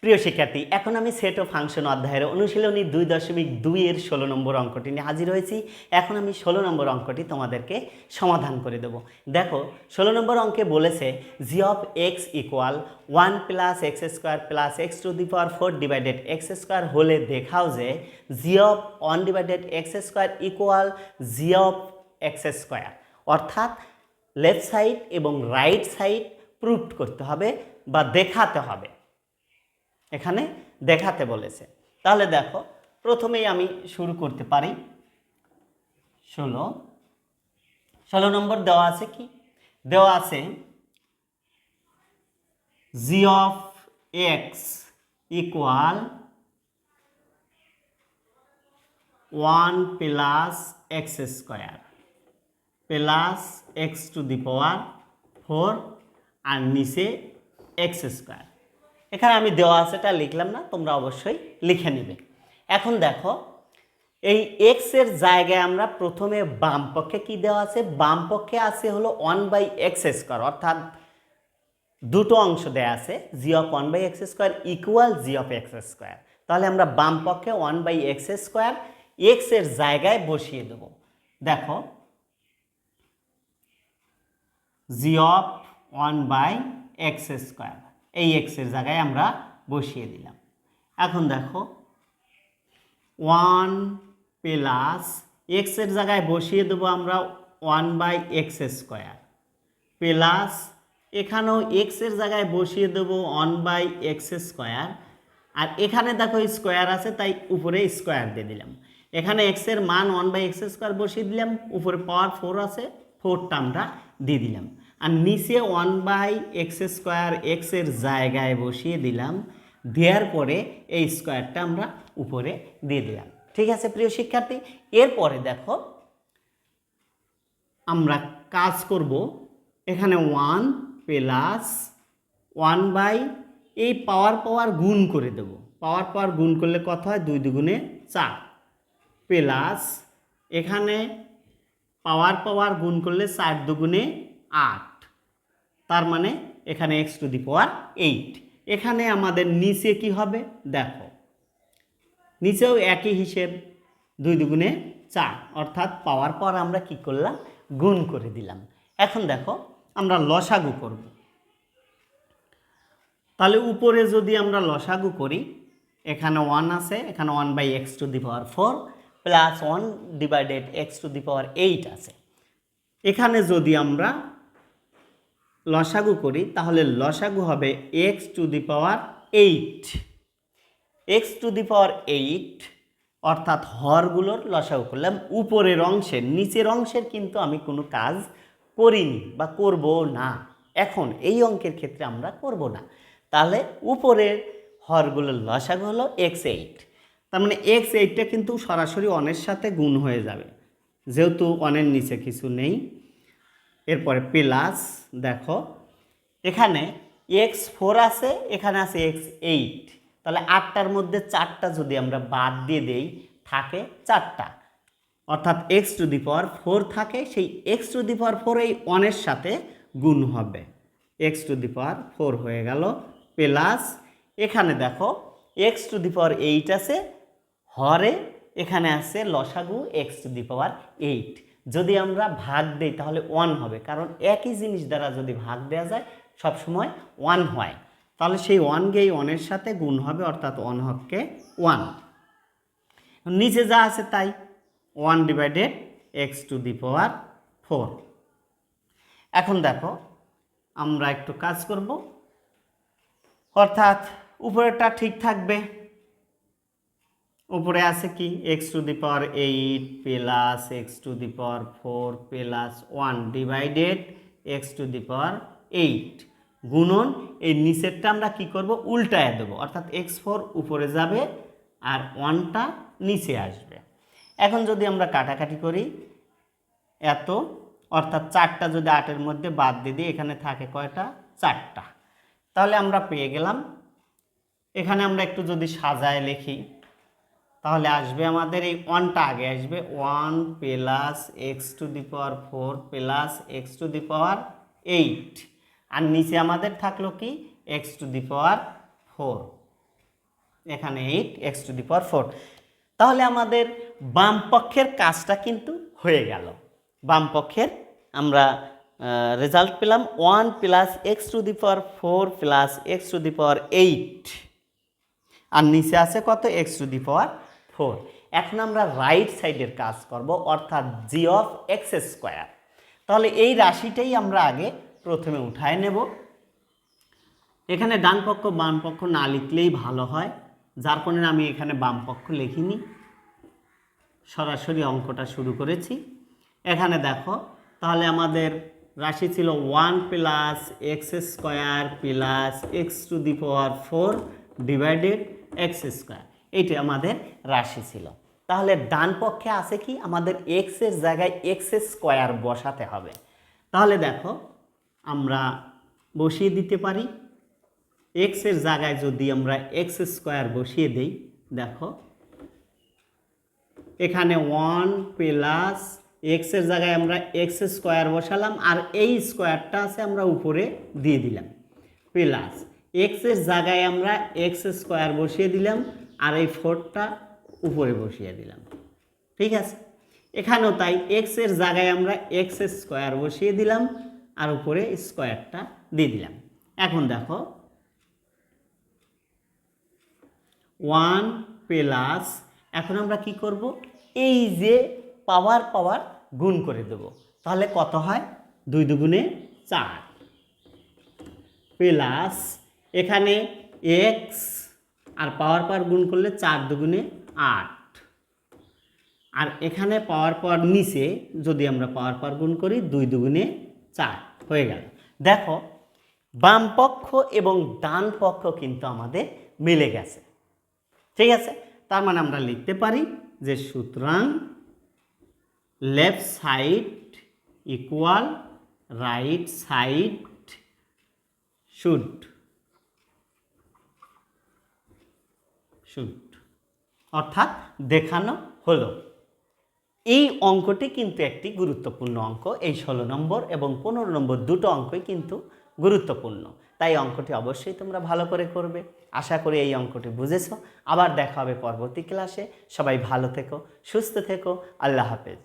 প্রিয় শিক্ষার্থী, এখন আমি সেট ও ফাংশন অধ্যায়ের অনুশীলনী 2.2 এর 16 নম্বর অঙ্কটি নিয়ে হাজির হয়েছি। এখন আমি 16 নম্বর অঙ্কটি তোমাদেরকে সমাধান করে দেব। দেখো, 16 নম্বর অঙ্কে বলেছে G of X equal 1 plus X square plus X to the power 4 divided X square হলে দেখাও যে G of 1 divided X square equal G of X square, অর্থাৎ লেফট সাইড এবং রাইট সাইড প্রুভ করতে হবে বা দেখাতে হবে। এখানে দেখাতে বলেছে। তাহলে দেখো, প্রথমেই আমি শুরু করতে পারি। 16 নম্বর দেওয়া আছে কি? দেওয়া আছে G of X equal 1 plus X square plus X to the power 4 আর নিচে এক্স স্কোয়ার। এখানে আমি দেওয়া আছে এটা লিখলাম না, তোমরা অবশ্যই লিখে নেবে। এখন দেখো, এই এক্স এর জায়গায় আমরা প্রথমে বাম পক্ষে কি দেওয়া আছে? বাম পক্ষে আছে হলো 1/x স্কোয়ার, অর্থাৎ দুটো অংশ দেওয়া আছে G of 1/x square equal G of X square. তাহলে আমরা বাম পক্ষে 1/x স্কোয়ার এক্স এর জায়গায় বসিয়ে দেব। দেখো, জি অফ 1/x স্কোয়ার এই এক্স এর জায়গায় আমরা বসিয়ে দিলাম। এখন দেখো, 1 প্লাস এক্স এর জায়গায় বসিয়ে দেবো আমরা 1/x স্কোয়ার প্লাস এখানেও এক্স এর জায়গায় বসিয়ে দেবো 1/x স্কোয়ার, আর এখানে দেখো স্কোয়ার আছে তাই উপরে স্কোয়ার দিয়ে দিলাম। এখানে এক্স এর মান 1/x স্কোয়ার বসিয়ে দিলাম, উপরে পাওয়ার 4 আছে, 4টা আমরা দিয়ে দিলাম, আর নিচে 1/x স্কোয়ার এক্স এর জায়গায় বসিয়ে দিলাম। দেওয়ার পরে এই স্কোয়ারটা আমরা উপরে দিয়ে দিলাম। ঠিক আছে প্রিয় শিক্ষার্থী, এরপরে দেখো আমরা কাজ করব। এখানে 1 প্লাস 1 এই পাওয়ার গুণ করে দেব। পাওয়ার গুণ করলে কত হয়? 2 দুগুণে 4 প্লাস এখানে পাওয়ার গুণ করলে 4 দুগুণে 8, তার মানে এখানে এক্স টু দি পাওয়ার 8। এখানে আমাদের নিচে কি হবে? দেখো, নিচেও একই হিসেব, 2 দুগুণে 4, অর্থাৎ পাওয়ার আমরা কি করলাম? গুণ করে দিলাম। এখন দেখো, আমরা লসাগু করব। তাহলে উপরে যদি আমরা লসাগু করি, এখানে 1 আছে, এখানে 1/x to the power 4 plus 1 divided X to the power 8 আছে। এখানে যদি আমরা লসাগু করি তাহলে লসাগু হবে X to the power 8। X to the power 8, অর্থাৎ হরগুলোর লসাগু করলাম। উপরের অংশের, নিচের অংশের কিন্তু আমি কোনো কাজ করিনি বা করব না। এখন এই অঙ্কের ক্ষেত্রে আমরা করব না। তাহলে উপরের হরগুলোর লসাগু হলো x8। তার মানে x8টা কিন্তু সরাসরি 1-এর সাথে গুণ হয়ে যাবে, যেহেতু 1-এর নিচে কিছু নেই। এরপরে প্লাস দেখো, এখানে x4 আছে, এখানে আছে x8, তাহলে 8টার মধ্যে 4টা যদি আমরা বাদ দিয়ে দেই থাকে 4টা, অর্থাৎ x টু দি পাওয়ার 4 থাকে। সেই x টু দি পাওয়ার 4 এই 1-এর সাথে গুণ হবে, x টু দি পাওয়ার 4 হয়ে গেল। প্লাস এখানে দেখো x টু দি পাওয়ার 8 আছে হরে, এখানে আছে লসাগু x টু দি পাওয়ার 8। যদি আমরা ভাগ দেই তাহলে 1 হবে, কারণ একই জিনিস দ্বারা যদি ভাগ দেওয়া যায় সবসময় 1 হয়। তাহলে সেই 1 কে 1-এর সাথে গুণ হবে, অর্থাৎ 1 হককে 1। নিচে যা আছে তাই, 1 divided X to the power 4। এখন দেখো, আমরা একটু কাজ করব, অর্থাৎ উপরেরটা ঠিক থাকবে। উপরে আছে কি? X to the power 8 plus X to the power 4 plus 1 divided X to the power 8 গুণন এই নিচেরটা আমরা কি করব? উল্টায় দেবো, অর্থাৎ x4 উপরে যাবে আর 1টা নিচে আসবে। এখন যদি আমরা কাটাকাটি করি, এত, অর্থাৎ 4টা যদি 8-এর মধ্যে বাদ দিয়ে দিই, এখানে থাকে কয়টা? 4টা। তাহলে আমরা পেয়ে গেলাম। এখানে আমরা একটু যদি সাজায় লিখি তাহলে আসবে আমাদের এই 1টা আগে আসবে, 1 plus X to the power 4 plus X to the power 8, আর নিচে আমাদের থাকলো কি? এক্স টু দি পাওয়ার 4 এখানে 8 x⁴। তাহলে আমাদের বাম পক্ষের কাজটা কিন্তু হয়ে গেল। বাম পক্ষের আমরা রেজাল্ট পেলাম 1 + x⁴ + x⁴। আর নিচে আছে কত? x⁴। এখন আমরা রাইট সাইডের কাজ করব, অর্থাৎ g(x²). তাহলে এই রাশিটাই আমরা আগে প্রথমে উঠায় নেব। এখানে ডান পক্ষ বাম পক্ষ না লিখলেই ভালো হয়, যার কারণে আমি এখানে বাম পক্ষ লিখিনি, সরাসরি অঙ্কটা শুরু করেছি। এখানে দেখো, তাহলে আমাদের রাশি ছিল 1 + x² + x⁴ ডিভাইডেড x²। এইটা আমাদের রাশি ছিল। তাহলে ডান পক্ষে আছে কি? আমাদের x এর জায়গায় x² বসাতে হবে। তাহলে দেখো, আমরা বসিয়ে দিতে পারি। x এর জায়গায় যদি আমরা x² বসিয়ে দেই, দেখো এখানে 1 + x এর জায়গায় আমরা x² বসালাম, আর এই স্কোয়ারটা আছে আমরা উপরে দিয়ে দিলাম, প্লাস x এর জায়গায় আমরা x² বসিয়ে দিলাম, আর এই 4টা উপরে বসিয়ে দিলাম। ঠিক আছে, এখানেও তাই, x এর জায়গায় আমরা x² বসিয়ে দিলাম, আর উপরে স্কোয়ারটা দিয়ে দিলাম। এখন দেখো 1 প্লাস, এখন আমরা কি করব? এই যে পাওয়ার গুণ করে দেব। তাহলে কত হয়? 2 দুগুণে 4 প্লাস এখানে x আর পাওয়ার গুণ করলে 4 দুগুণে 8, আর এখানে পাওয়ার নিচে যদি আমরা পাওয়ার গুণ করি 2 দুগুণে 4 হয়ে গেল। দেখো, বাম পক্ষ এবং ডান পক্ষ কিন্তু আমাদের মিলে গেছে। ঠিক আছে, তার মানে আমরা লিখতে পারি যে সুতরাং left side equal right side should, অর্থাৎ দেখানো হলো। এই অঙ্কটি কিন্তু একটি গুরুত্বপূর্ণ অঙ্ক। এই 16 নম্বর এবং 15 নম্বর দুটো অঙ্কই কিন্তু গুরুত্বপূর্ণ, তাই অঙ্কটি অবশ্যই তোমরা ভালো করে করবে। আশা করি এই অঙ্কটি বুঝেছো। আবার দেখা হবে পরবর্তী ক্লাসে। সবাই ভালো থেকো, সুস্থ থেকো। আল্লাহ হাফেজ।